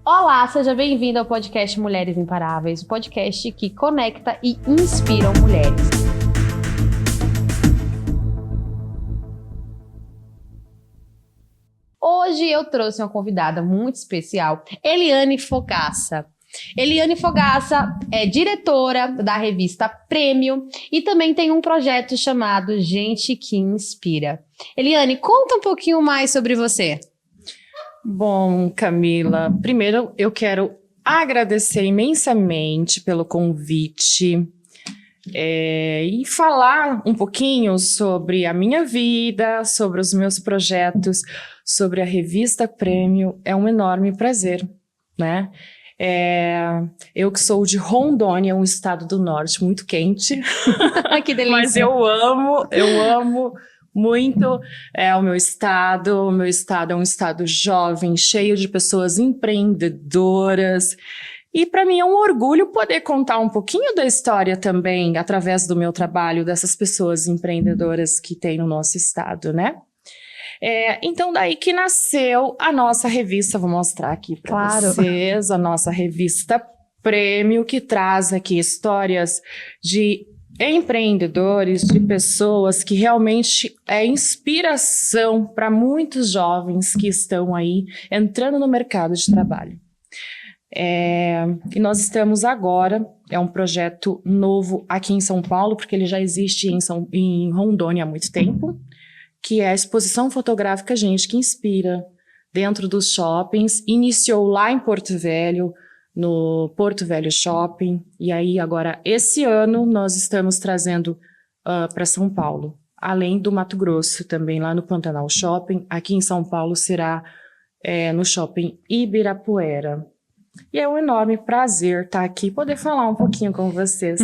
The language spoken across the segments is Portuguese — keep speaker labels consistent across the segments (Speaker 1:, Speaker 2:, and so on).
Speaker 1: Olá, seja bem-vindo ao podcast Mulheres Imparáveis, o podcast que conecta e inspira mulheres. Hoje eu trouxe uma convidada muito especial, Eliane Fogaça. Eliane Fogaça é diretora da revista Prêmio e também tem um projeto chamado Gente que Inspira. Eliane, conta um pouquinho mais sobre você.
Speaker 2: Bom, Camila, primeiro eu quero agradecer imensamente pelo convite e falar um pouquinho sobre a minha vida, sobre os meus projetos, sobre a revista Prêmio. É um enorme prazer, né? Eu que sou de Rondônia, um estado do norte muito quente.
Speaker 1: Que delícia!
Speaker 2: Mas eu amo muito o meu estado. O meu estado é um estado jovem, cheio de pessoas empreendedoras. E para mim é um orgulho poder contar um pouquinho da história também, através do meu trabalho, dessas pessoas empreendedoras que tem no nosso estado, né? Então daí que nasceu a nossa revista, vou mostrar aqui para vocês, a nossa revista Prêmio, que traz aqui histórias de empreendedores, de pessoas que realmente é inspiração para muitos jovens que estão aí entrando no mercado de trabalho. E nós estamos agora, é um projeto novo aqui em São Paulo, porque ele já existe em Rondônia há muito tempo, que é a exposição fotográfica Gente que Inspira, dentro dos shoppings. Iniciou lá em Porto Velho, no Porto Velho Shopping, e aí agora esse ano nós estamos trazendo para São Paulo, além do Mato Grosso, também lá no Pantanal Shopping. Aqui em São Paulo será no Shopping Ibirapuera. E é um enorme prazer estar aqui e poder falar um pouquinho com vocês.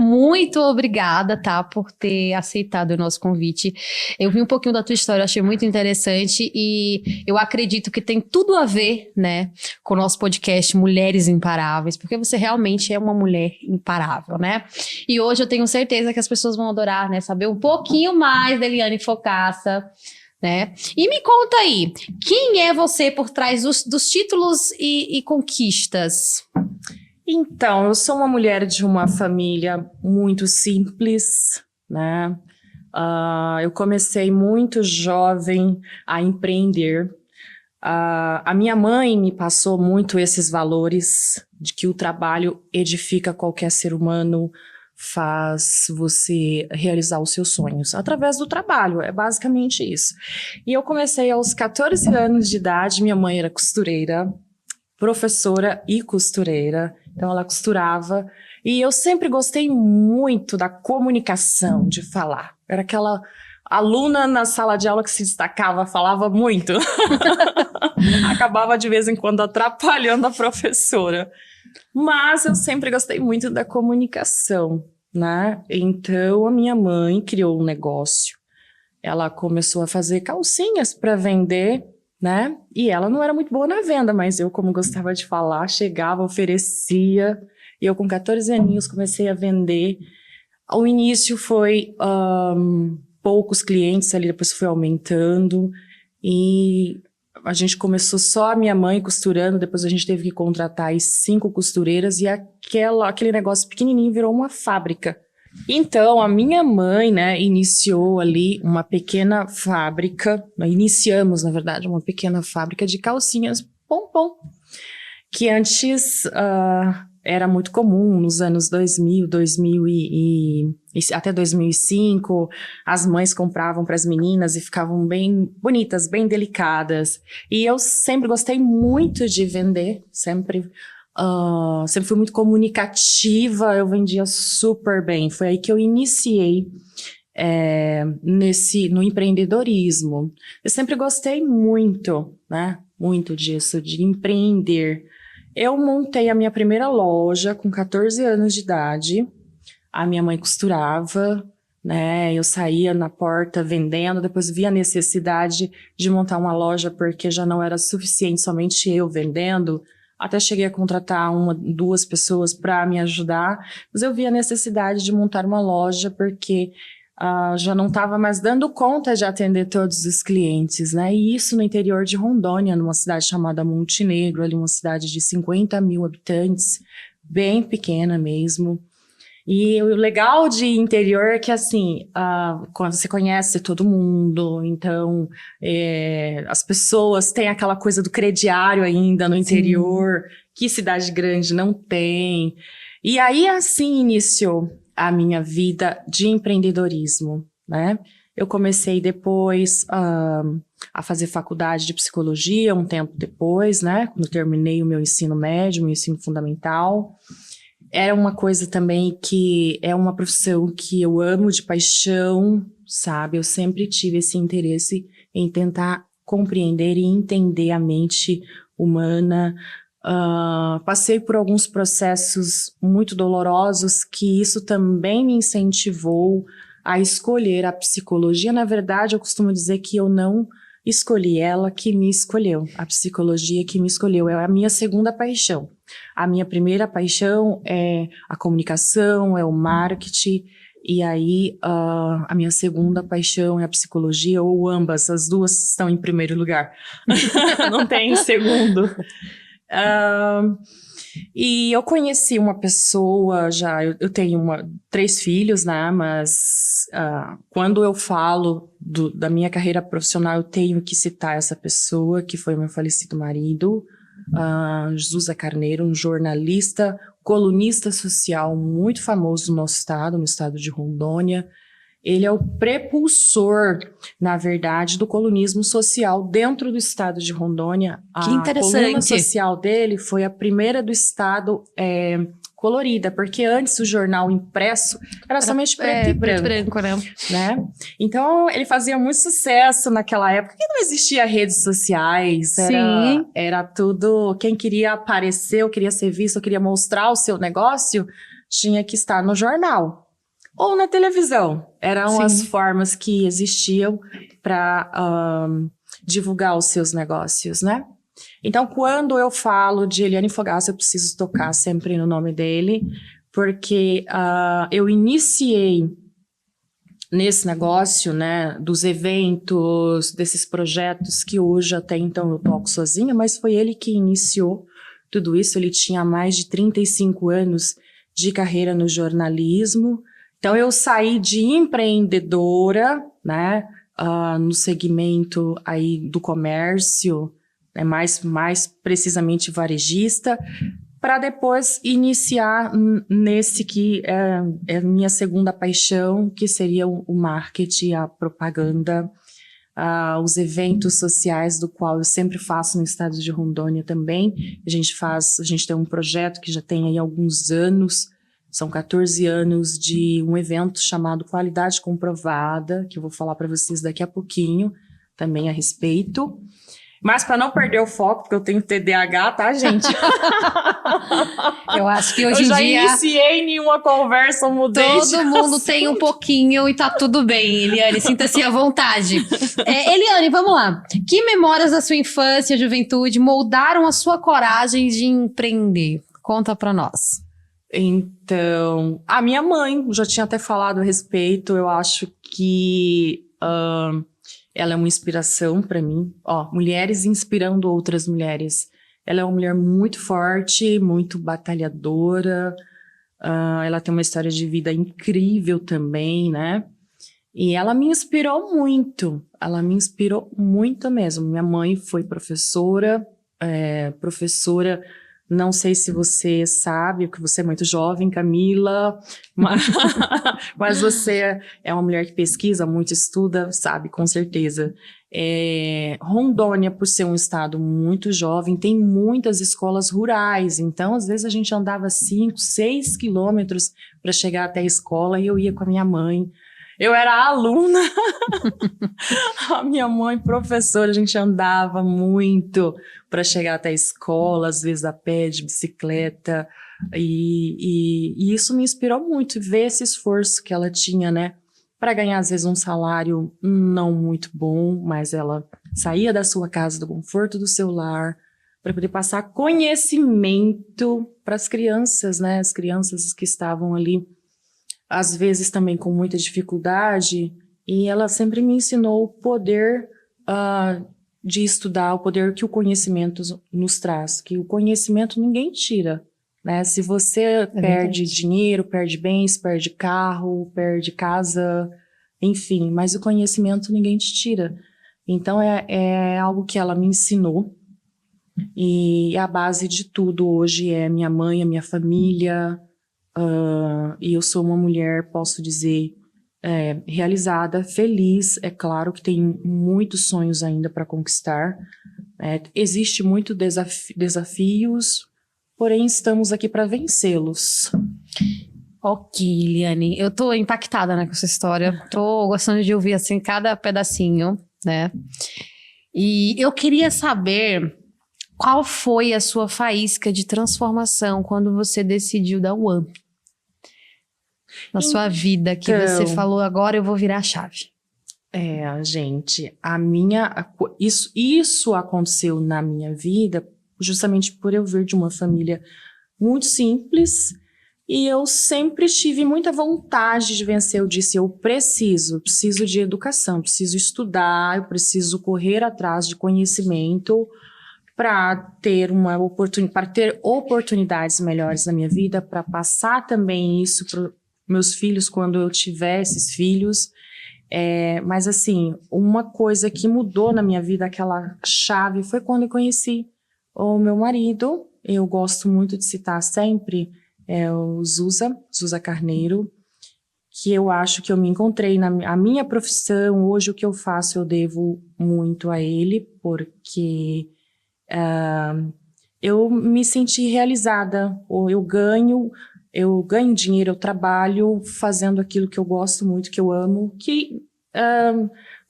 Speaker 1: Muito obrigada, tá, por ter aceitado o nosso convite. Eu vi um pouquinho da tua história, achei muito interessante e eu acredito que tem tudo a ver, né, com o nosso podcast Mulheres Imparáveis, porque você realmente é uma mulher imparável, né? E hoje eu tenho certeza que as pessoas vão adorar, né, saber um pouquinho mais da Eliane Fogaça, né? E me conta aí, quem é você por trás dos títulos e conquistas?
Speaker 2: Então, eu sou uma mulher de uma família muito simples, né? Eu comecei muito jovem a empreender. A minha mãe me passou muito esses valores de que o trabalho edifica qualquer ser humano, faz você realizar os seus sonhos através do trabalho, é basicamente isso. E eu comecei aos 14 anos de idade. Minha mãe era costureira, professora e costureira, então ela costurava, e eu sempre gostei muito da comunicação, de falar. Era aquela aluna na sala de aula que se destacava, falava muito. Acabava de vez em quando atrapalhando a professora. Mas eu sempre gostei muito da comunicação, né? Então a minha mãe criou um negócio. Ela começou a fazer calcinhas para vender, né? E ela não era muito boa na venda, mas eu, como gostava de falar, chegava, oferecia. E eu, com 14 aninhos, comecei a vender. Ao início foi poucos clientes, ali depois foi aumentando. E a gente começou só a minha mãe costurando, depois a gente teve que contratar as 5 costureiras e aquele negócio pequenininho virou uma fábrica. Então, a minha mãe, né, iniciou ali uma pequena fábrica, iniciamos, na verdade, uma pequena fábrica de calcinhas pompom, que antes era muito comum nos anos 2000 e até 2005, as mães compravam para as meninas e ficavam bem bonitas, bem delicadas. E eu sempre gostei muito de vender, sempre fui muito comunicativa, eu vendia super bem. Foi aí que eu iniciei no empreendedorismo. Eu sempre gostei muito, né? Muito disso, de empreender. Eu montei a minha primeira loja com 14 anos de idade. A minha mãe costurava, né? Eu saía na porta vendendo, depois vi a necessidade de montar uma loja porque já não era suficiente somente eu vendendo. Até cheguei a contratar 1, 2 pessoas para me ajudar, mas eu vi a necessidade de montar uma loja porque já não estava mais dando conta de atender todos os clientes, né? E isso no interior de Rondônia, numa cidade chamada Montenegro, ali uma cidade de 50 mil habitantes, bem pequena mesmo. E o legal de interior é que, assim, quando você conhece todo mundo, então as pessoas têm aquela coisa do crediário ainda no interior, que cidade grande não tem. E aí, assim, iniciou a minha vida de empreendedorismo, né? Eu comecei depois a fazer faculdade de psicologia, um tempo depois, né? Quando eu terminei o meu ensino médio, meu ensino fundamental. Era uma coisa também que é uma profissão que eu amo de paixão, sabe? Eu sempre tive esse interesse em tentar compreender e entender a mente humana. Passei por alguns processos muito dolorosos que isso também me incentivou a escolher a psicologia. Na verdade, eu costumo dizer que eu não escolhi, ela que me escolheu, a psicologia que me escolheu, é a minha segunda paixão. A minha primeira paixão é a comunicação, é o marketing, e aí a minha segunda paixão é a psicologia, ou ambas, as duas estão em primeiro lugar. Não tem segundo. E eu conheci uma pessoa já, eu tenho 3 filhos, né, mas quando eu falo da minha carreira profissional, eu tenho que citar essa pessoa, que foi meu falecido marido, José Carneiro, um jornalista, colunista social muito famoso no nosso estado, no estado de Rondônia. Ele é o prepulsor, na verdade, do colunismo social dentro do estado de Rondônia.
Speaker 1: Que interessante.
Speaker 2: A coluna social dele foi a primeira do estado colorida, porque antes o jornal impresso era somente preto e branco, né? Então, ele fazia muito sucesso naquela época, que não existia redes sociais, era tudo... Quem queria aparecer, ou queria ser visto, ou queria mostrar o seu negócio, tinha que estar no jornal. Ou na televisão. Eram as formas que existiam para divulgar os seus negócios, né? Então, quando eu falo de Eliane Fogaça, eu preciso tocar sempre no nome dele, porque eu iniciei nesse negócio, né, dos eventos, desses projetos que hoje até então eu toco sozinha, mas foi ele que iniciou tudo isso. Ele tinha mais de 35 anos de carreira no jornalismo. Então, eu saí de empreendedora, né, no segmento aí do comércio, né, mais precisamente varejista, para depois iniciar nesse que é a minha segunda paixão, que seria o marketing, a propaganda, os eventos sociais, do qual eu sempre faço no estado de Rondônia também. A gente tem um projeto que já tem aí alguns anos. São 14 anos de um evento chamado Qualidade Comprovada, que eu vou falar para vocês daqui a pouquinho, também a respeito. Mas para não perder o foco, porque eu tenho TDAH, tá, gente?
Speaker 1: Eu acho que hoje em dia...
Speaker 2: Eu já iniciei nenhuma conversa, mudei
Speaker 1: todo mundo tem um pouquinho e tá tudo bem, Eliane, sinta-se à vontade. Eliane, vamos lá. Que memórias da sua infância e juventude moldaram a sua coragem de empreender? Conta para nós.
Speaker 2: Então, a minha mãe, já tinha até falado a respeito, eu acho que ela é uma inspiração para mim. Mulheres inspirando outras mulheres. Ela é uma mulher muito forte, muito batalhadora, ela tem uma história de vida incrível também, né? E ela me inspirou muito mesmo. Minha mãe foi professora, não sei se você sabe, porque você é muito jovem, Camila, mas você é uma mulher que pesquisa muito, estuda, sabe, com certeza. Rondônia, por ser um estado muito jovem, tem muitas escolas rurais, então às vezes a gente andava 5, 6 quilômetros para chegar até a escola e eu ia com a minha mãe. Eu era aluna, a minha mãe professora, a gente andava muito para chegar até a escola, às vezes a pé, de bicicleta, e isso me inspirou muito, ver esse esforço que ela tinha, né, para ganhar às vezes um salário não muito bom, mas ela saía da sua casa, do conforto do seu lar, para poder passar conhecimento para as crianças, né, as crianças que estavam ali às vezes também com muita dificuldade, e ela sempre me ensinou o poder de estudar, o poder que o conhecimento nos traz, que o conhecimento ninguém tira, né? Se você perde dinheiro, perde bens, perde carro, perde casa, enfim, mas o conhecimento ninguém te tira. Então é algo que ela me ensinou, e a base de tudo hoje é minha mãe, a minha família, e eu sou uma mulher, posso dizer, realizada, feliz. É claro que tem muitos sonhos ainda para conquistar, existe muito desafios, porém estamos aqui para vencê-los.
Speaker 1: Ok, Eliane, eu tô impactada, né, com essa história. Tô gostando de ouvir, assim, cada pedacinho, né? E eu queria saber qual foi a sua faísca de transformação quando você decidiu dar o up na sua vida, que você falou, agora eu vou virar a chave.
Speaker 2: Gente, isso aconteceu na minha vida justamente por eu vir de uma família muito simples, e eu sempre tive muita vontade de vencer. Eu disse, eu preciso de educação, preciso estudar, eu preciso correr atrás de conhecimento para ter oportunidades melhores na minha vida, para passar também isso para meus filhos quando eu tiver esses filhos. Mas assim, uma coisa que mudou na minha vida, aquela chave, foi quando eu conheci o meu marido. Eu gosto muito de citar sempre o Zusa Carneiro, que eu acho que eu me encontrei a minha profissão. Hoje o que eu faço eu devo muito a ele, porque eu me senti realizada. Eu ganho dinheiro, eu trabalho fazendo aquilo que eu gosto muito, que eu amo, que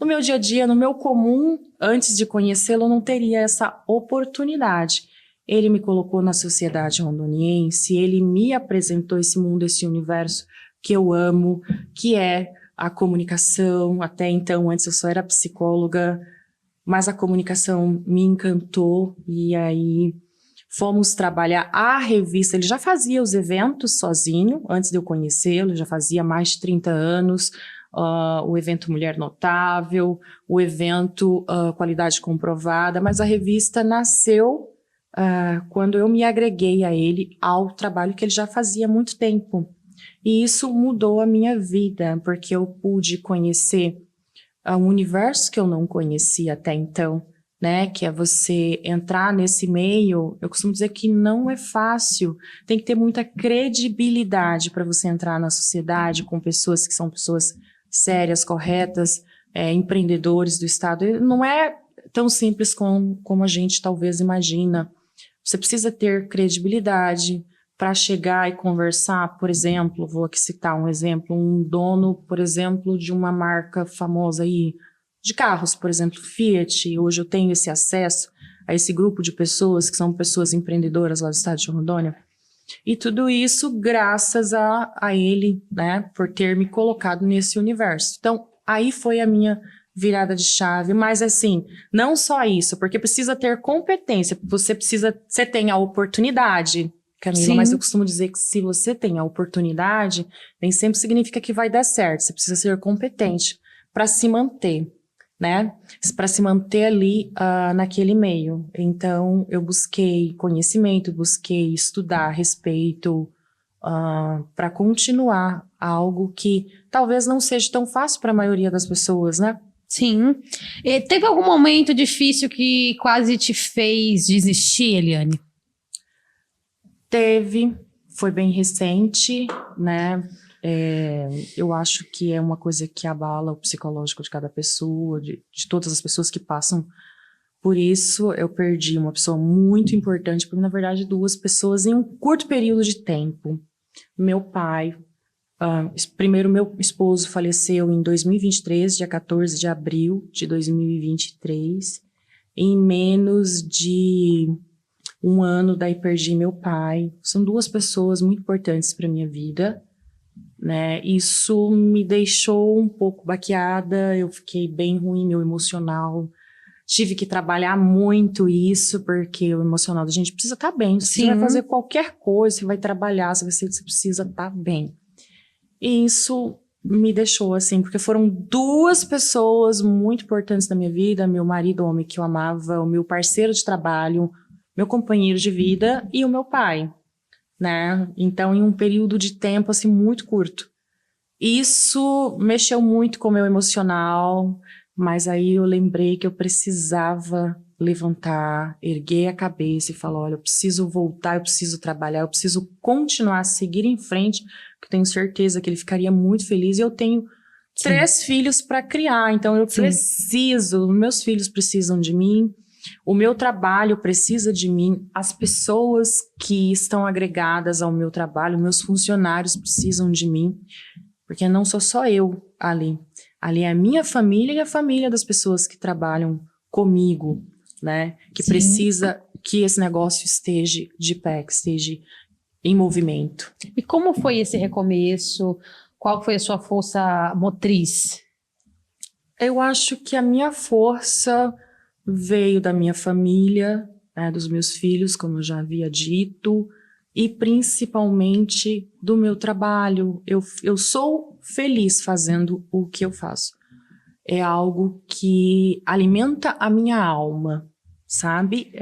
Speaker 2: no meu dia a dia, no meu comum, antes de conhecê-lo, eu não teria essa oportunidade. Ele me colocou na sociedade rondoniense, ele me apresentou esse mundo, esse universo que eu amo, que é a comunicação. Até então, antes eu só era psicóloga, mas a comunicação me encantou, e aí fomos trabalhar a revista. Ele já fazia os eventos sozinho, antes de eu conhecê-lo, já fazia mais de 30 anos, o evento Mulher Notável, o evento Qualidade Comprovada, mas a revista nasceu quando eu me agreguei a ele, ao trabalho que ele já fazia há muito tempo. E isso mudou a minha vida, porque eu pude conhecer um universo que eu não conhecia até então, né? Que é você entrar nesse meio. Eu costumo dizer que não é fácil, tem que ter muita credibilidade para você entrar na sociedade com pessoas que são pessoas sérias, corretas, empreendedores do Estado. Não é tão simples como a gente talvez imagina. Você precisa ter credibilidade para chegar e conversar. Por exemplo, vou aqui citar um exemplo, um dono, por exemplo, de uma marca famosa aí, de carros, por exemplo, Fiat. Hoje eu tenho esse acesso a esse grupo de pessoas que são pessoas empreendedoras lá do estado de Rondônia. E tudo isso graças a ele, né, por ter me colocado nesse universo. Então, aí foi a minha virada de chave. Mas assim, não só isso, porque precisa ter competência, você tem a oportunidade, Camila. Sim. Mas eu costumo dizer que se você tem a oportunidade, nem sempre significa que vai dar certo. Você precisa ser competente para se manter, né? Para se manter ali naquele meio. Então, eu busquei conhecimento, busquei estudar a respeito para continuar algo que talvez não seja tão fácil para a maioria das pessoas, né?
Speaker 1: Sim. E teve algum momento difícil que quase te fez desistir, Eliane?
Speaker 2: Teve, foi bem recente, né? Eu acho que é uma coisa que abala o psicológico de cada pessoa, de todas as pessoas que passam por isso. Eu perdi uma pessoa muito importante, porque na verdade 2 pessoas em um curto período de tempo. Meu pai, primeiro meu esposo faleceu em 2023, dia 14 de abril de 2023, em menos de um ano daí perdi meu pai. São 2 pessoas muito importantes para minha vida, né? Isso me deixou um pouco baqueada, eu fiquei bem ruim, meu emocional. Tive que trabalhar muito isso, porque o emocional da gente precisa estar bem. Se você vai fazer qualquer coisa, você vai trabalhar, você precisa estar bem. E isso me deixou assim, porque foram duas pessoas muito importantes na minha vida, meu marido, o homem que eu amava, o meu parceiro de trabalho, meu companheiro de vida e o meu pai, né? Então, em um período de tempo assim muito curto. Isso mexeu muito com o meu emocional, mas aí eu lembrei que eu precisava levantar, erguer a cabeça e falar, olha, eu preciso voltar, eu preciso trabalhar, eu preciso continuar a seguir em frente, porque eu tenho certeza que ele ficaria muito feliz. E eu tenho
Speaker 1: Sim.
Speaker 2: 3 filhos para criar, então eu
Speaker 1: Sim.
Speaker 2: preciso, meus filhos precisam de mim, o meu trabalho precisa de mim, as pessoas que estão agregadas ao meu trabalho, meus funcionários precisam de mim. Porque não sou só eu ali. Ali é a minha família e a família das pessoas que trabalham comigo, né? Que
Speaker 1: Sim.
Speaker 2: precisa que esse negócio esteja de pé, que esteja em movimento.
Speaker 1: E como foi esse recomeço? Qual foi a sua força motriz?
Speaker 2: Eu acho que a minha força veio da minha família, né, dos meus filhos, como eu já havia dito, e principalmente do meu trabalho. Eu sou feliz fazendo o que eu faço. É algo que alimenta a minha alma, sabe?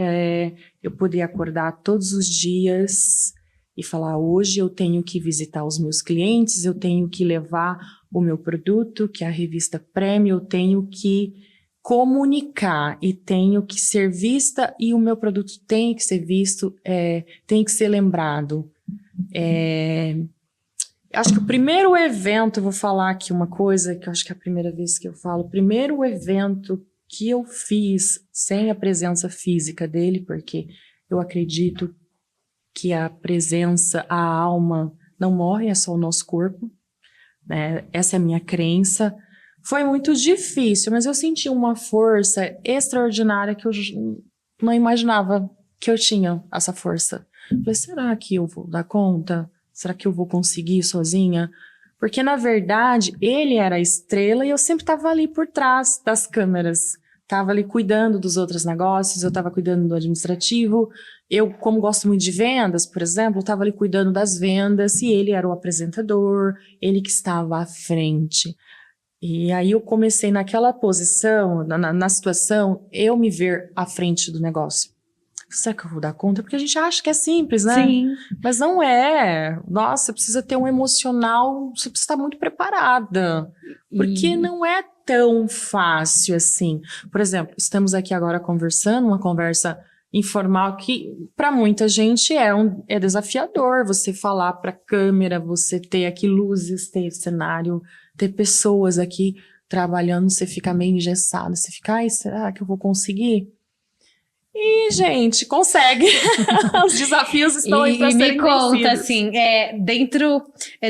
Speaker 2: Eu poder acordar todos os dias e falar, hoje eu tenho que visitar os meus clientes, eu tenho que levar o meu produto, que é a revista Prêmio, eu tenho que comunicar e tenho que ser vista e o meu produto tem que ser visto, tem que ser lembrado. Acho que o primeiro evento, eu vou falar aqui uma coisa que eu acho que é a primeira vez que eu falo, o primeiro evento que eu fiz sem a presença física dele, porque eu acredito que a presença, a alma não morre, é só o nosso corpo, né? Essa é a minha crença. Foi muito difícil, mas eu senti uma força extraordinária que eu não imaginava que eu tinha essa força. Falei, será que eu vou dar conta? Será que eu vou conseguir sozinha? Porque, na verdade, ele era a estrela e eu sempre estava ali por trás das câmeras. Estava ali cuidando dos outros negócios, eu estava cuidando do administrativo. Eu, como gosto muito de vendas, por exemplo, estava ali cuidando das vendas e ele era o apresentador, ele que estava à frente. E aí eu comecei naquela posição, na situação, eu me ver à frente do negócio. Será que eu vou dar conta? Porque a gente acha que é simples, né?
Speaker 1: Sim.
Speaker 2: Mas não é. Nossa, precisa ter um emocional, você precisa estar muito preparada. Porque não é tão fácil assim. Por exemplo, estamos aqui agora conversando, uma conversa informal que para muita gente é desafiador você falar para a câmera, você ter aqui luzes, ter cenário, ter pessoas aqui trabalhando, você fica meio engessado, você fica, ai, será que eu vou conseguir? E, gente, consegue. Os desafios estão aí para serem
Speaker 1: me conta,
Speaker 2: vencidos.
Speaker 1: assim, dentro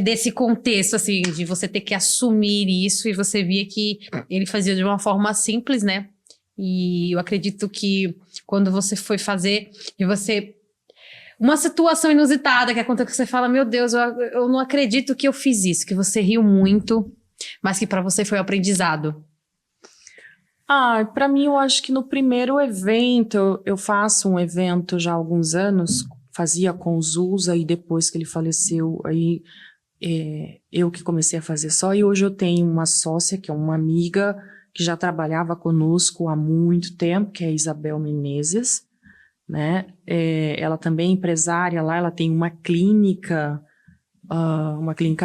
Speaker 1: desse contexto, assim, de você ter que assumir isso, e você via que ele fazia de uma forma simples, né? E eu acredito que quando você foi fazer, e você... Uma situação inusitada que aconteceu, que você fala, meu Deus, eu não acredito que eu fiz isso, que você riu muito, mas que para você foi um aprendizado.
Speaker 2: Para mim, eu acho que no primeiro evento, eu faço um evento já há alguns anos, fazia com o Zusa, e depois que ele faleceu, aí eu que comecei a fazer só, e hoje eu tenho uma sócia, que é uma amiga, que já trabalhava conosco há muito tempo, que é a Isabel Menezes, né? Ela também é empresária lá, ela tem uma clínica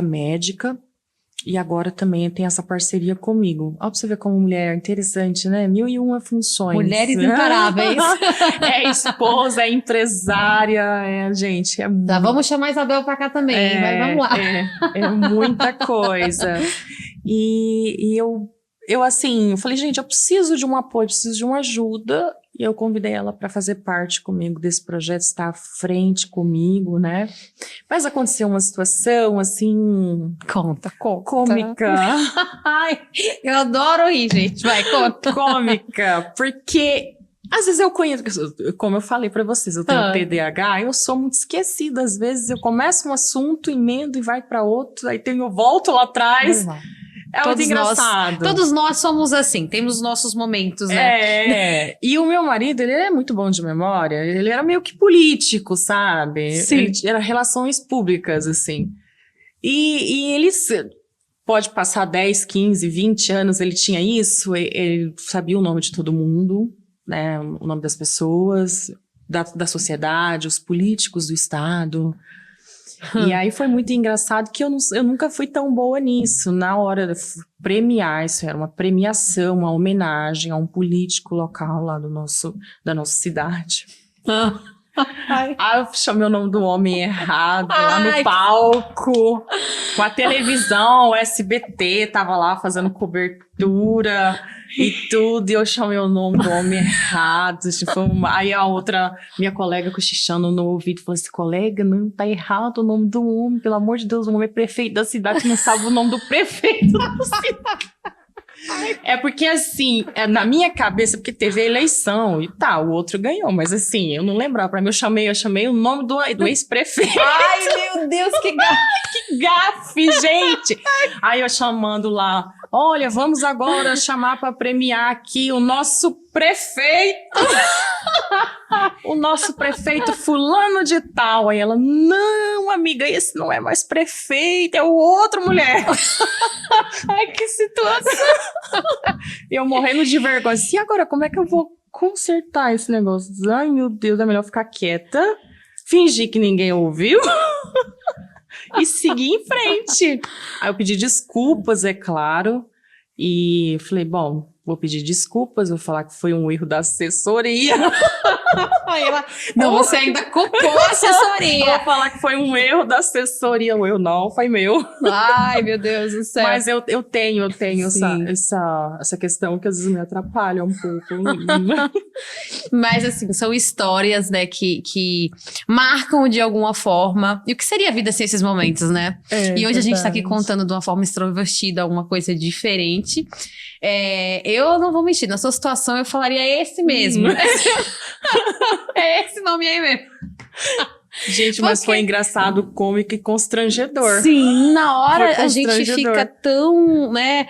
Speaker 2: médica, e agora também tem essa parceria comigo. Ó, pra você ver como mulher interessante, né? 1001 funções.
Speaker 1: Mulheres imparáveis.
Speaker 2: É esposa, é empresária, gente,
Speaker 1: Já vamos chamar a Isabel pra cá também, mas vamos lá.
Speaker 2: É muita coisa. E eu assim, eu falei, gente, eu preciso de um apoio, preciso de uma ajuda. E eu convidei ela para fazer parte comigo desse projeto, estar à frente comigo, né? Mas aconteceu uma situação, assim...
Speaker 1: Conta.
Speaker 2: Cômica.
Speaker 1: Ai, eu adoro rir, gente. Vai, conta.
Speaker 2: Cômica, porque... Às vezes eu conheço, como eu falei para vocês, eu tenho TDAH, eu sou muito esquecida. Às vezes eu começo um assunto, emendo e vai para outro, aí eu volto lá atrás... É muito engraçado.
Speaker 1: Todos nós somos assim, temos nossos momentos, né?
Speaker 2: E o meu marido, ele é muito bom de memória, ele era meio que político, sabe?
Speaker 1: Sim.
Speaker 2: Ele era relações públicas, assim. E eles... Pode passar 10, 15, 20 anos, ele tinha isso, ele sabia o nome de todo mundo, né? O nome das pessoas, da sociedade, os políticos do estado. E aí foi muito engraçado que eu nunca fui tão boa nisso. Na hora de premiar, isso era uma premiação, uma homenagem a um político local lá da nossa cidade. Aí eu chamei o nome do homem errado lá no palco, com a televisão, o SBT tava lá fazendo cobertura e tudo, e eu chamei o nome do homem errado. Aí a outra, minha colega cochichando no ouvido, falou assim: colega, não, tá errado o nome do homem, pelo amor de Deus, o homem é prefeito da cidade, não sabe o nome do prefeito da cidade. É porque, assim, na minha cabeça, porque teve a eleição e tal, o outro ganhou, mas assim, eu não lembrava. Pra mim, eu chamei o nome do ex-prefeito.
Speaker 1: Ai, meu Deus, que
Speaker 2: Que gafe, gente! Aí eu chamando lá, olha, vamos agora chamar pra premiar aqui o nosso prefeito. O nosso prefeito fulano de tal. Aí ela, não, amiga, esse não é mais prefeito, é o outro, mulher. Ai, que situação. E eu morrendo de vergonha. E agora, como é que eu vou consertar esse negócio? Ai, meu Deus, é melhor ficar quieta, fingir que ninguém ouviu e seguir em frente. Aí eu pedi desculpas, é claro, e falei, bom, vou pedir desculpas, vou falar que foi um erro da assessoria.
Speaker 1: Aí ela, não, você ainda culpou a assessoria.
Speaker 2: Vou falar que foi um erro da assessoria. O erro não, foi meu.
Speaker 1: Ai, meu Deus do céu.
Speaker 2: Mas eu tenho essa questão que às vezes me atrapalha um pouco.
Speaker 1: Mas, assim, são histórias, né, que marcam de alguma forma. E o que seria a vida sem esses momentos, né? E hoje a gente tá aqui contando de uma forma extrovertida, alguma coisa diferente. Eu não vou mentir, na sua situação eu falaria esse mesmo. É esse nome aí mesmo.
Speaker 2: Gente, mas foi engraçado, cômico e constrangedor.
Speaker 1: Sim, na hora a gente fica tão, né,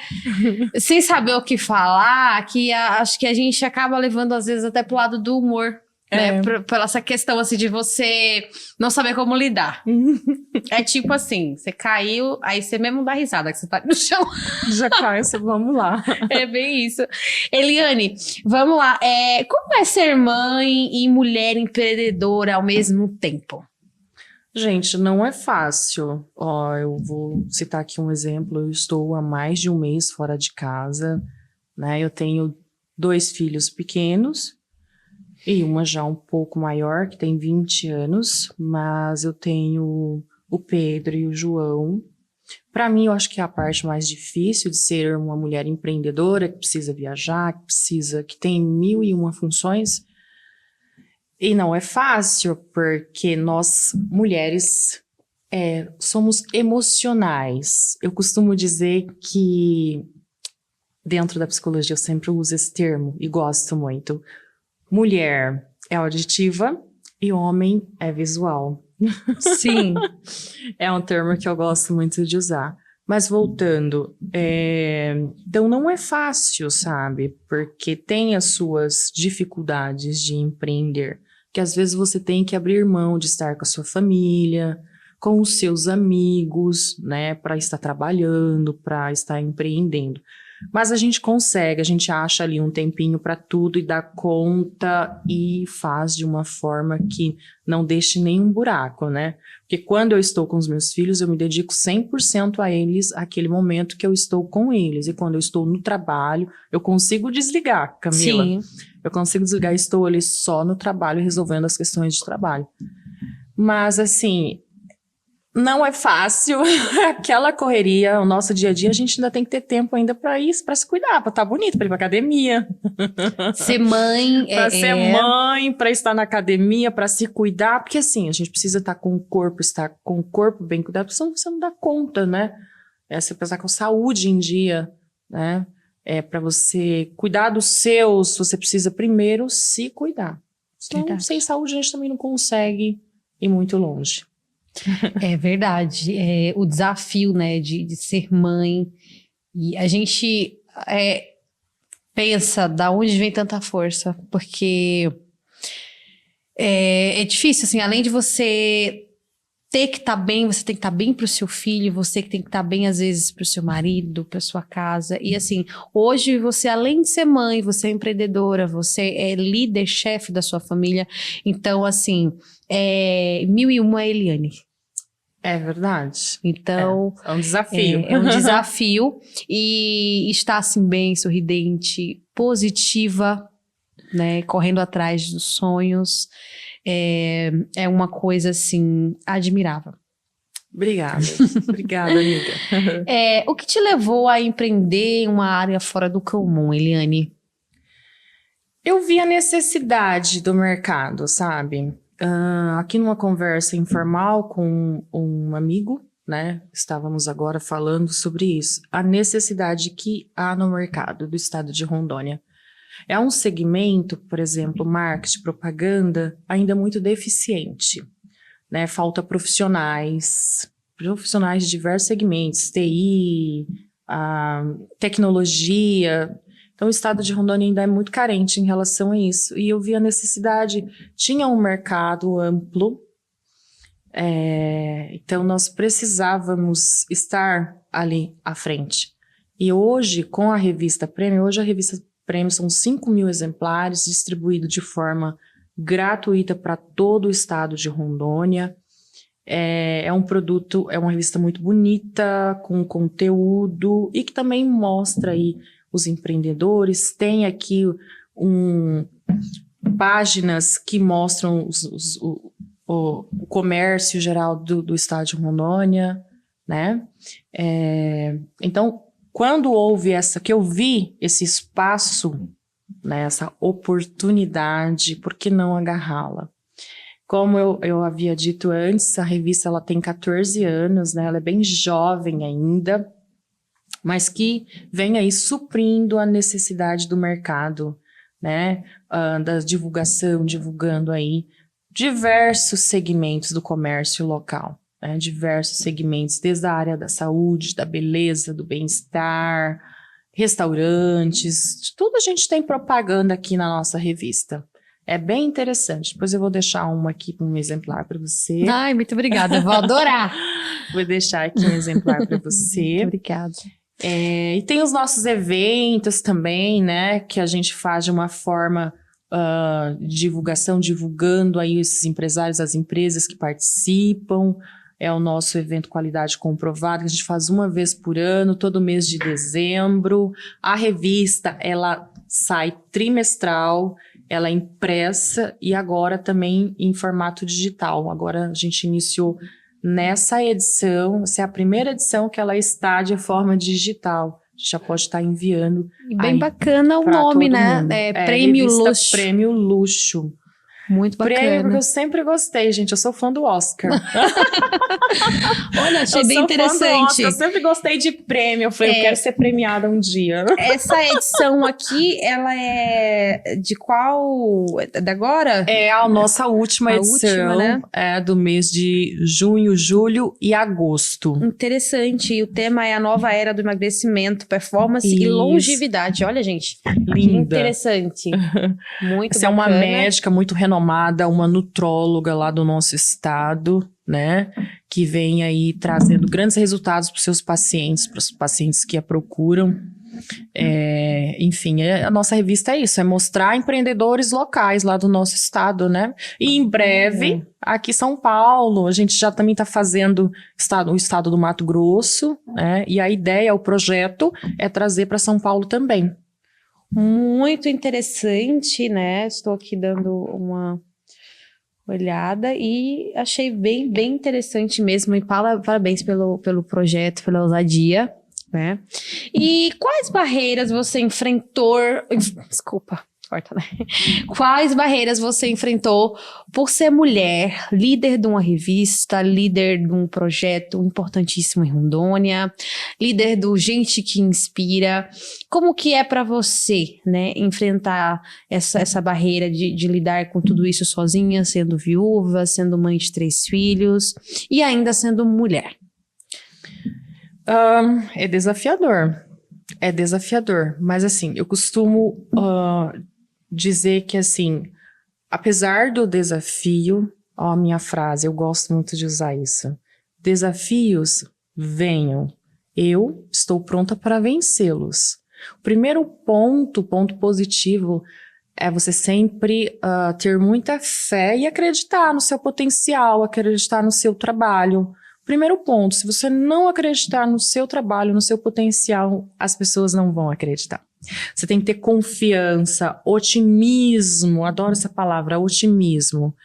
Speaker 1: sem saber o que falar, que acho que a gente acaba levando às vezes até pro lado do humor. Né, pela essa questão assim de você não saber como lidar. É tipo assim, você caiu, aí você mesmo dá risada, que você tá no chão.
Speaker 2: Já caiu, vamos lá.
Speaker 1: É bem isso. Eliane, vamos lá. Como é ser mãe e mulher empreendedora ao mesmo tempo?
Speaker 2: Gente, não é fácil. Ó, eu vou citar aqui um exemplo. Eu estou há mais de um mês fora de casa, né? Eu tenho 2 filhos pequenos e uma já um pouco maior, que tem 20 anos, mas eu tenho o Pedro e o João. Para mim, eu acho que é a parte mais difícil de ser uma mulher empreendedora, que precisa viajar, que tem 1001 funções. E não é fácil, porque nós, mulheres, somos emocionais. Eu costumo dizer que, dentro da psicologia, eu sempre uso esse termo e gosto muito. Mulher é auditiva e homem é visual.
Speaker 1: Sim.
Speaker 2: É um termo que eu gosto muito de usar. Mas voltando, então não é fácil, sabe? Porque tem as suas dificuldades de empreender. Que às vezes você tem que abrir mão de estar com a sua família, com os seus amigos, né? Para estar trabalhando, para estar empreendendo. Mas a gente consegue, a gente acha ali um tempinho para tudo e dá conta e faz de uma forma que não deixe nenhum buraco, né? Porque quando eu estou com os meus filhos, eu me dedico 100% a eles, aquele momento que eu estou com eles. E quando eu estou no trabalho, eu consigo desligar, Camila.
Speaker 1: Sim.
Speaker 2: Eu consigo desligar, estou ali só no trabalho, resolvendo as questões de trabalho. Mas, assim, não é fácil, aquela correria, o nosso dia a dia, a gente ainda tem que ter tempo ainda para isso, para se cuidar, para estar bonito, para ir para academia.
Speaker 1: Ser mãe.
Speaker 2: Para ser mãe, para estar na academia, para se cuidar, porque assim, a gente precisa estar com o corpo bem cuidado, senão você não dá conta, né? Você precisa com saúde em dia, né? Para você cuidar dos seus, você precisa primeiro se cuidar. Senão, sem saúde, a gente também não consegue ir muito longe.
Speaker 1: É verdade. O desafio, né, de ser mãe. E a gente pensa da onde vem tanta força, porque é difícil, assim, além de você ter que estar bem, você tem que estar bem para o seu filho, você que tem que estar bem, às vezes, para o seu marido, para sua casa. E assim, hoje você, além de ser mãe, você é empreendedora, você é líder, chefe da sua família. Então, assim, 1001 Eliane.
Speaker 2: É verdade.
Speaker 1: Então,
Speaker 2: é um desafio.
Speaker 1: É um desafio. E está assim bem, sorridente, positiva, né? Correndo atrás dos sonhos. É uma coisa, assim, admirável.
Speaker 2: Obrigada. Obrigada, amiga.
Speaker 1: O que te levou a empreender em uma área fora do comum, Eliane?
Speaker 2: Eu vi a necessidade do mercado, sabe? Aqui numa conversa informal com um amigo, né? Estávamos agora falando sobre isso. A necessidade que há no mercado do estado de Rondônia. É um segmento, por exemplo, marketing, propaganda, ainda muito deficiente, né? Falta profissionais de diversos segmentos, TI, tecnologia. Então, o estado de Rondônia ainda é muito carente em relação a isso. E eu vi a necessidade, tinha um mercado amplo, então nós precisávamos estar ali à frente. E hoje, com a revista Prêmio, são 5.000 exemplares distribuídos de forma gratuita para todo o estado de Rondônia. É um produto, é uma revista muito bonita, com conteúdo e que também mostra aí os empreendedores. Tem aqui páginas que mostram o comércio geral do estado de Rondônia, né? Então, quando que eu vi esse espaço, né, essa oportunidade, por que não agarrá-la? Como eu havia dito antes, a revista ela tem 14 anos, né? Ela é bem jovem ainda, mas que vem aí suprindo a necessidade do mercado, né? Da divulgação, divulgando aí diversos segmentos do comércio local, né? Diversos segmentos, desde a área da saúde, da beleza, do bem-estar, restaurantes, de tudo a gente tem propaganda aqui na nossa revista. É bem interessante. Depois eu vou deixar um exemplar para você.
Speaker 1: Ai, muito obrigada, eu vou adorar.
Speaker 2: Vou deixar aqui um exemplar para você.
Speaker 1: Muito obrigada.
Speaker 2: E tem os nossos eventos também, né? Que a gente faz de uma forma de divulgação, divulgando aí esses empresários, as empresas que participam. É o nosso evento Qualidade Comprovada, que a gente faz uma vez por ano, todo mês de dezembro. A revista, ela sai trimestral, ela é impressa e agora também em formato digital. Agora a gente iniciou nessa edição, essa é a primeira edição que ela está de forma digital. A gente já pode estar enviando.
Speaker 1: E bem bacana o nome, né? Prêmio Luxo.
Speaker 2: Prêmio Luxo.
Speaker 1: Muito bacana.
Speaker 2: Prêmio, porque eu sempre gostei, gente. Eu sou fã do Oscar.
Speaker 1: Olha, achei bem interessante.
Speaker 2: Eu sempre gostei de prêmio. Eu falei, eu quero ser premiada um dia.
Speaker 1: Essa edição aqui, ela é de qual? Da agora?
Speaker 2: É a nossa última edição, né? Do mês de junho, julho e agosto.
Speaker 1: Interessante. E o tema é a nova era do emagrecimento, performance e longevidade. Olha, gente.
Speaker 2: Linda.
Speaker 1: Que interessante. Muito
Speaker 2: Essa
Speaker 1: bacana.
Speaker 2: É uma médica muito renomada, uma nutróloga lá do nosso estado, né? Que vem aí trazendo grandes resultados para os seus pacientes, para os pacientes que a procuram. Enfim, a nossa revista é isso, é mostrar empreendedores locais lá do nosso estado, né? E em breve, aqui em São Paulo, a gente já também está fazendo o estado do Mato Grosso, né? E a ideia, o projeto é trazer para São Paulo também.
Speaker 1: Muito interessante, né? Estou aqui dando uma olhada e achei bem interessante mesmo. E parabéns pelo projeto, pela ousadia, né? E quais barreiras você enfrentou? Desculpa. Corta, né? Quais barreiras você enfrentou por ser mulher, líder de uma revista, líder de um projeto importantíssimo em Rondônia, líder do Gente que Inspira? Como que é para você, né, enfrentar essa barreira de lidar com tudo isso sozinha, sendo viúva, sendo mãe de 3 filhos e ainda sendo mulher?
Speaker 2: É desafiador. É desafiador. Mas assim, eu costumo dizer que, assim, apesar do desafio, Ó, a minha frase, eu gosto muito de usar isso. Desafios, venham. Eu estou pronta para vencê-los. O primeiro ponto positivo, é você sempre ter muita fé e acreditar no seu potencial, acreditar no seu trabalho. Primeiro ponto, se você não acreditar no seu trabalho, no seu potencial, as pessoas não vão acreditar. Você tem que ter confiança, otimismo, adoro essa palavra, otimismo.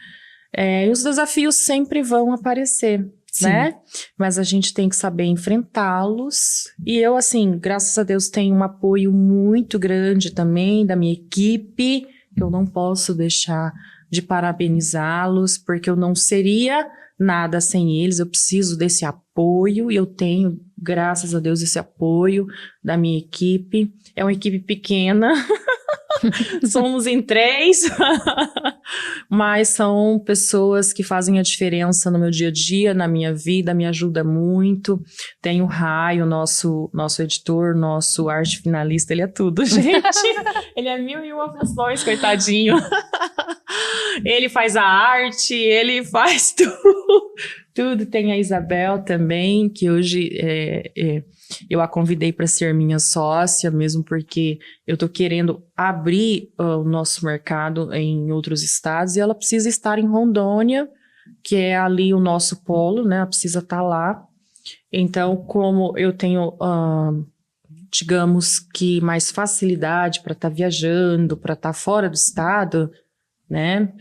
Speaker 2: E os desafios sempre vão aparecer, né? Mas a gente tem que saber enfrentá-los. E eu, assim, graças a Deus, tenho um apoio muito grande também da minha equipe, que eu não posso deixar de parabenizá-los, porque eu não seria nada sem eles. Eu preciso desse apoio e eu tenho, graças a Deus, esse apoio da minha equipe. É uma equipe pequena, somos em 3, mas são pessoas que fazem a diferença no meu dia a dia, na minha vida, me ajuda muito. Tem o Raio, nosso editor, nosso arte finalista, ele é tudo, gente. Ele é 1001 funções, coitadinho. Ele faz a arte, ele faz tudo. Tem a Isabel também, que hoje eu a convidei para ser minha sócia, mesmo porque eu estou querendo abrir o nosso mercado em outros estados e ela precisa estar em Rondônia, que é ali o nosso polo, né? Ela precisa estar lá. Então, como eu tenho, digamos que mais facilidade para estar viajando, para estar fora do estado, né?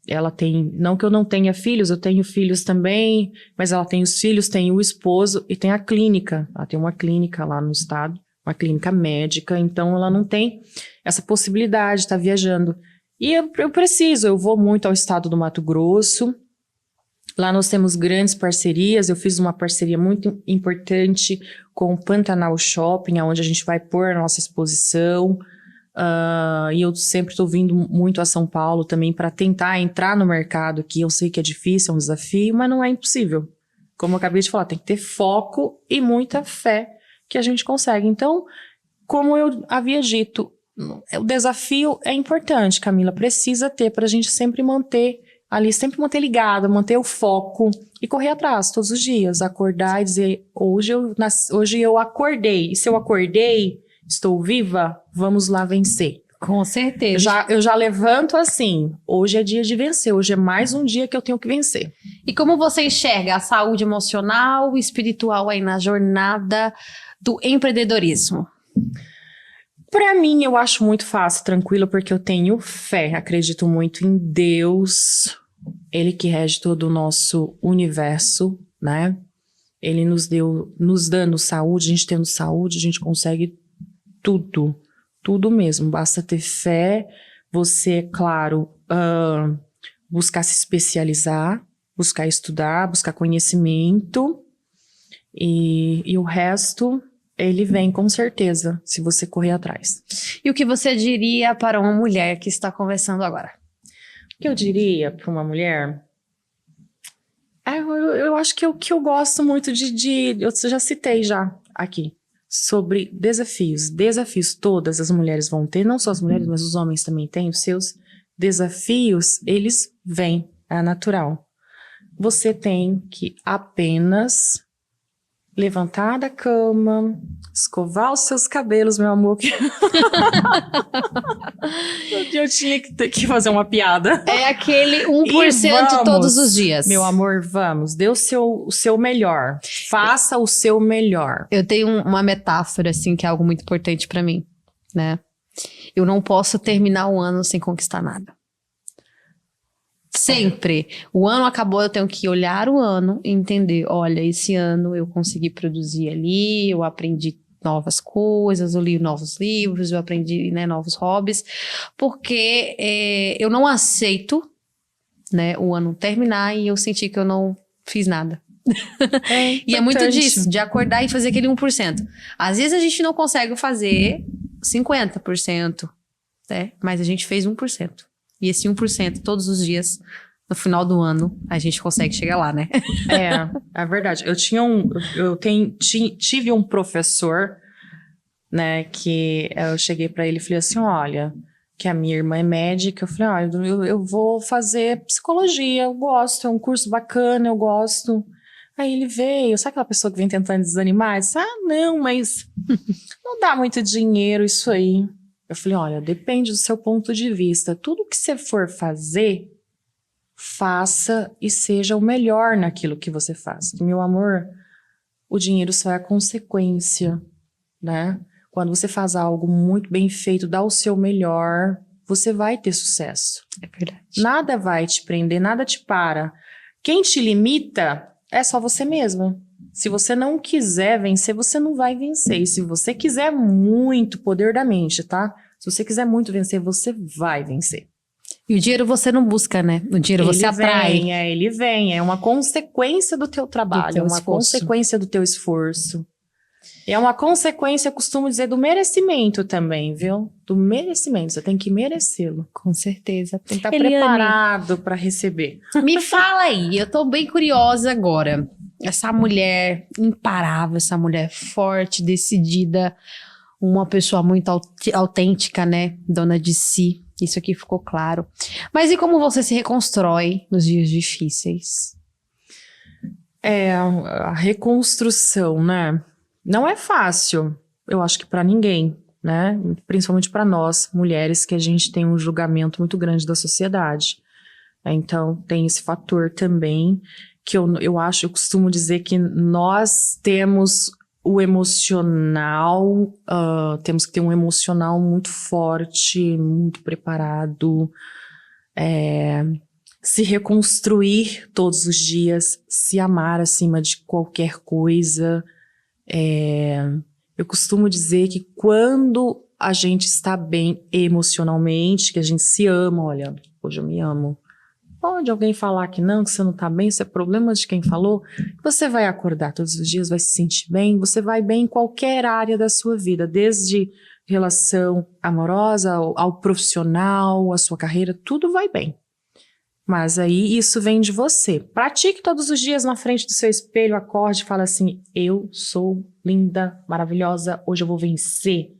Speaker 2: Ela tem, não que eu não tenha filhos, eu tenho filhos também, mas ela tem os filhos, tem o esposo e tem a clínica. Ela tem uma clínica lá no estado, uma clínica médica, então ela não tem essa possibilidade de estar viajando. E eu vou muito ao estado do Mato Grosso. Lá nós temos grandes parcerias. Eu fiz uma parceria muito importante com o Pantanal Shopping, onde a gente vai pôr a nossa exposição. E eu sempre estou vindo muito a São Paulo também para tentar entrar no mercado, que eu sei que é difícil, é um desafio, mas não é impossível. Como eu acabei de falar, tem que ter foco e muita fé que a gente consegue. Então, como eu havia dito, o desafio é importante, Camila, precisa ter para a gente sempre manter ali, sempre manter ligado, manter o foco e correr atrás todos os dias, acordar e dizer, hoje eu acordei, e se eu acordei, estou viva, vamos lá vencer.
Speaker 1: Com certeza.
Speaker 2: Eu já levanto assim, hoje é dia de vencer, hoje é mais um dia que eu tenho que vencer.
Speaker 1: E como você enxerga a saúde emocional e espiritual aí na jornada do empreendedorismo?
Speaker 2: Para mim, eu acho muito fácil, tranquilo, porque eu tenho fé, acredito muito em Deus, Ele que rege todo o nosso universo, né? Ele nos dando saúde, a gente tendo saúde, a gente consegue tudo mesmo, basta ter fé, você, claro, buscar se especializar, buscar estudar, buscar conhecimento, e o resto, ele vem com certeza, se você correr atrás.
Speaker 1: E o que você diria para uma mulher que está conversando agora?
Speaker 2: O que eu diria para uma mulher? Eu acho que o que eu gosto muito eu já citei já aqui, sobre desafios. Desafios todas as mulheres vão ter, não só as mulheres, mas os homens também têm os seus desafios, eles vêm, é natural. Você tem que apenas levantar da cama, escovar os seus cabelos, meu amor. Eu tinha que fazer uma piada.
Speaker 1: É aquele 1% todos os dias.
Speaker 2: Meu amor, vamos. Dê o seu melhor. Faça o seu melhor.
Speaker 1: Eu tenho uma metáfora, assim, que é algo muito importante pra mim, né? Eu não posso terminar o ano sem conquistar nada. Sempre. O ano acabou, eu tenho que olhar o ano e entender, olha, esse ano eu consegui produzir ali, eu aprendi novas coisas, eu li novos livros, eu aprendi, né, novos hobbies, porque eu não aceito, né, o ano terminar e eu sentir que eu não fiz nada. E é muito disso, de acordar e fazer aquele 1%. Às vezes a gente não consegue fazer 50%, né, mas a gente fez 1%. E esse 1%, todos os dias, no final do ano, a gente consegue chegar lá, né?
Speaker 2: É verdade. Tive um professor, né, que eu cheguei para ele e falei assim, olha, que a minha irmã é médica. Eu falei, eu vou fazer psicologia, eu gosto, é um curso bacana, eu gosto. Aí ele veio, sabe aquela pessoa que vem tentando desanimar? Eu disse, não, mas não dá muito dinheiro isso aí. Eu falei, olha, depende do seu ponto de vista. Tudo que você for fazer, faça e seja o melhor naquilo que você faz. Porque, meu amor, o dinheiro só é a consequência, né? Quando você faz algo muito bem feito, dá o seu melhor, você vai ter sucesso.
Speaker 1: É verdade.
Speaker 2: Nada vai te prender, nada te para. Quem te limita é só você mesma. Se você não quiser vencer, você não vai vencer. E se você quiser muito, poder da mente, tá? Se você quiser muito vencer, você vai vencer.
Speaker 1: E o dinheiro você não busca, né? O dinheiro você atrai.
Speaker 2: Ele vem. É uma consequência do teu trabalho, é uma consequência do teu esforço. E é uma consequência, eu costumo dizer, do merecimento também, viu? Do merecimento, você tem que merecê-lo.
Speaker 1: Com certeza.
Speaker 2: Tem que estar preparado para receber.
Speaker 1: Me fala aí, eu tô bem curiosa agora. Essa mulher imparável, essa mulher forte, decidida, uma pessoa muito autêntica, né? Dona de si. Isso aqui ficou claro. Mas e como você se reconstrói nos dias difíceis?
Speaker 2: A reconstrução, né? Não é fácil, eu acho que para ninguém, né? Principalmente para nós, mulheres, que a gente tem um julgamento muito grande da sociedade. Então, tem esse fator também, que eu costumo dizer que nós temos o emocional, temos que ter um emocional muito forte, muito preparado, se reconstruir todos os dias, se amar acima de qualquer coisa. Eu costumo dizer que quando a gente está bem emocionalmente, que a gente se ama, olha, hoje eu me amo. Pode alguém falar que você não tá bem, isso é problema de quem falou? Você vai acordar todos os dias, vai se sentir bem, você vai bem em qualquer área da sua vida, desde relação amorosa ao profissional, a sua carreira, tudo vai bem. Mas aí isso vem de você. Pratique todos os dias na frente do seu espelho, acorde e fala assim, eu sou linda, maravilhosa, hoje eu vou vencer.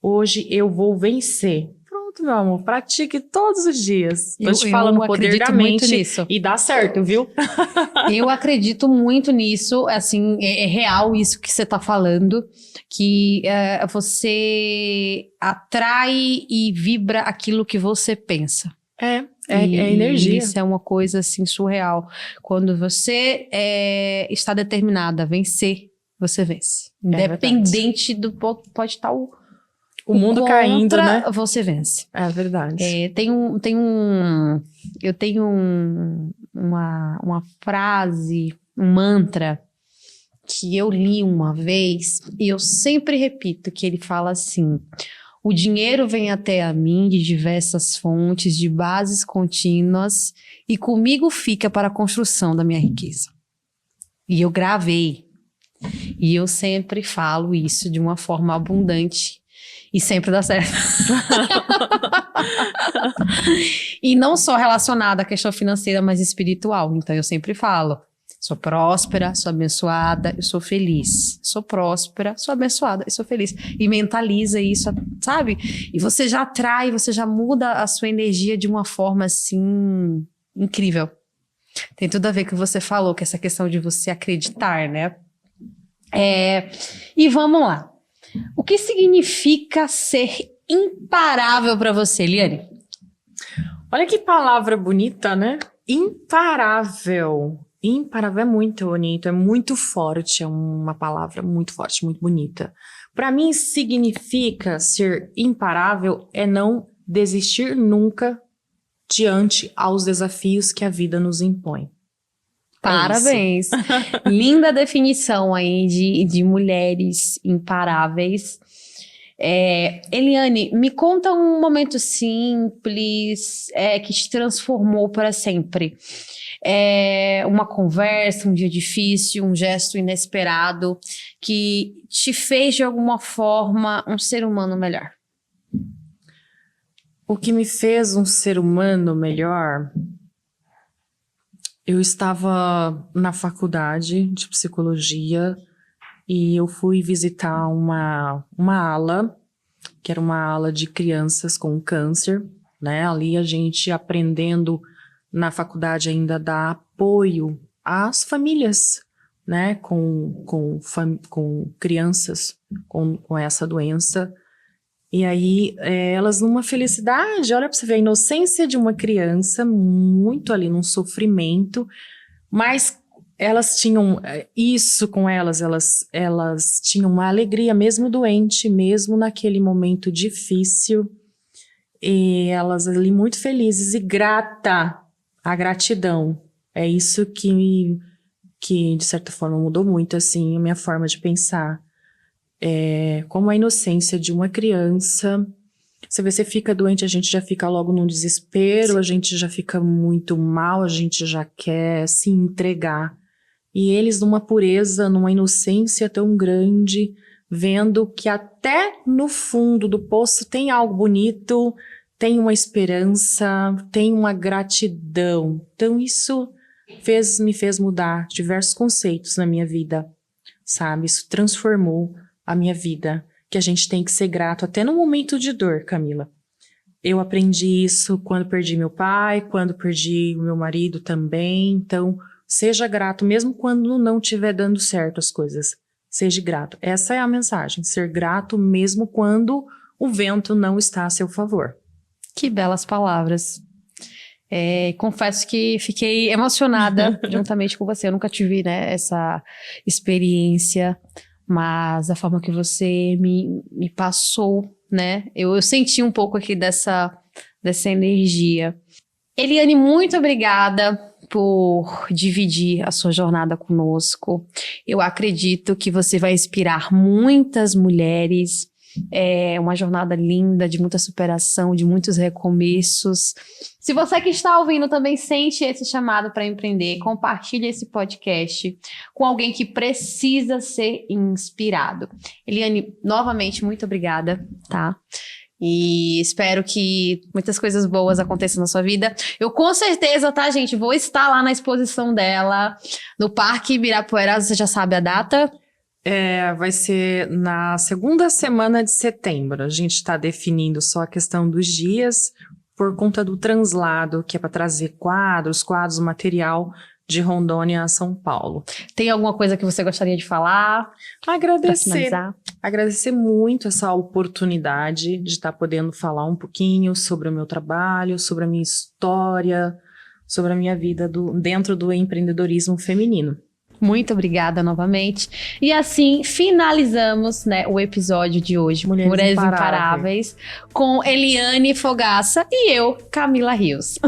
Speaker 2: Hoje eu vou vencer. Pronto, meu amor, pratique todos os dias. Tô te falando o poder da mente nisso. E dá certo, viu?
Speaker 1: Eu acredito muito nisso, assim, é real isso que você tá falando, que você atrai e vibra aquilo que você pensa.
Speaker 2: É energia.
Speaker 1: Isso é uma coisa, assim, surreal. Quando você está determinada a vencer, você vence. Independente do... Pode estar o
Speaker 2: mundo caindo, né?
Speaker 1: Você vence.
Speaker 2: É verdade.
Speaker 1: Eu tenho uma frase, um mantra, que eu li uma vez, e eu sempre repito, que ele fala assim... O dinheiro vem até a mim de diversas fontes, de bases contínuas, e comigo fica para a construção da minha riqueza. E eu gravei. E eu sempre falo isso de uma forma abundante. E sempre dá certo. E não só relacionada à questão financeira, mas espiritual. Então eu sempre falo. Sou próspera, sou abençoada, eu sou feliz. Sou próspera, sou abençoada, eu sou feliz. E mentaliza isso, sabe? E você já atrai, você já muda a sua energia de uma forma, assim, incrível. Tem tudo a ver com o que você falou, que essa questão de você acreditar, né? E vamos lá. O que significa ser imparável para você, Eliane?
Speaker 2: Olha que palavra bonita, né? Imparável. Imparável é muito bonito, é muito forte, é uma palavra muito forte, muito bonita. Para mim, significa ser imparável é não desistir nunca diante aos desafios que a vida nos impõe.
Speaker 1: Parabéns! Linda definição aí de mulheres imparáveis. Eliane, me conta um momento simples que te transformou para sempre. Uma conversa, um dia difícil, um gesto inesperado que te fez de alguma forma um ser humano melhor.
Speaker 2: O que me fez um ser humano melhor? Eu estava na faculdade de psicologia e eu fui visitar uma ala que era uma ala de crianças com câncer, né? Ali a gente aprendendo na faculdade ainda dar apoio às famílias, né? Com crianças com essa doença. E aí, elas numa felicidade, olha pra você ver a inocência de uma criança, muito ali num sofrimento, mas elas tinham isso com elas tinham uma alegria, mesmo doente, mesmo naquele momento difícil, e elas ali muito felizes e a gratidão, é isso que de certa forma mudou muito, assim, a minha forma de pensar. Como a inocência de uma criança, se você fica doente, a gente já fica logo num desespero, a gente já fica muito mal, a gente já quer se entregar. E eles numa pureza, numa inocência tão grande, vendo que até no fundo do poço tem algo bonito, tem uma esperança, tem uma gratidão. Então isso me fez mudar diversos conceitos na minha vida, sabe? Isso transformou a minha vida, que a gente tem que ser grato até no momento de dor, Camila. Eu aprendi isso quando perdi meu pai, quando perdi o meu marido também. Então, seja grato, mesmo quando não estiver dando certo as coisas. Seja grato. Essa é a mensagem, ser grato mesmo quando o vento não está a seu favor.
Speaker 1: Que belas palavras. Confesso que fiquei emocionada juntamente com você. Eu nunca tive, né, essa experiência, mas a forma que você me passou, né? Eu senti um pouco aqui dessa energia. Eliane, muito obrigada por dividir a sua jornada conosco. Eu acredito que você vai inspirar muitas mulheres. É uma jornada linda, de muita superação, de muitos recomeços. Se você que está ouvindo também sente esse chamado para empreender, compartilhe esse podcast com alguém que precisa ser inspirado. Eliane, novamente, muito obrigada, tá? E espero que muitas coisas boas aconteçam na sua vida. Eu com certeza, tá, gente? Vou estar lá na exposição dela, no Parque Ibirapuera. Você já sabe a data?
Speaker 2: Vai ser na segunda semana de setembro. A gente está definindo só a questão dos dias por conta do translado, que é para trazer quadros, material de Rondônia a São Paulo.
Speaker 1: Tem alguma coisa que você gostaria de falar?
Speaker 2: Agradecer muito essa oportunidade de estar podendo falar um pouquinho sobre o meu trabalho, sobre a minha história, sobre a minha vida dentro do empreendedorismo feminino.
Speaker 1: Muito obrigada novamente. E assim finalizamos, né, o episódio de hoje, Mulheres Imparáveis, com Eliane Fogaça e eu, Camila Rios.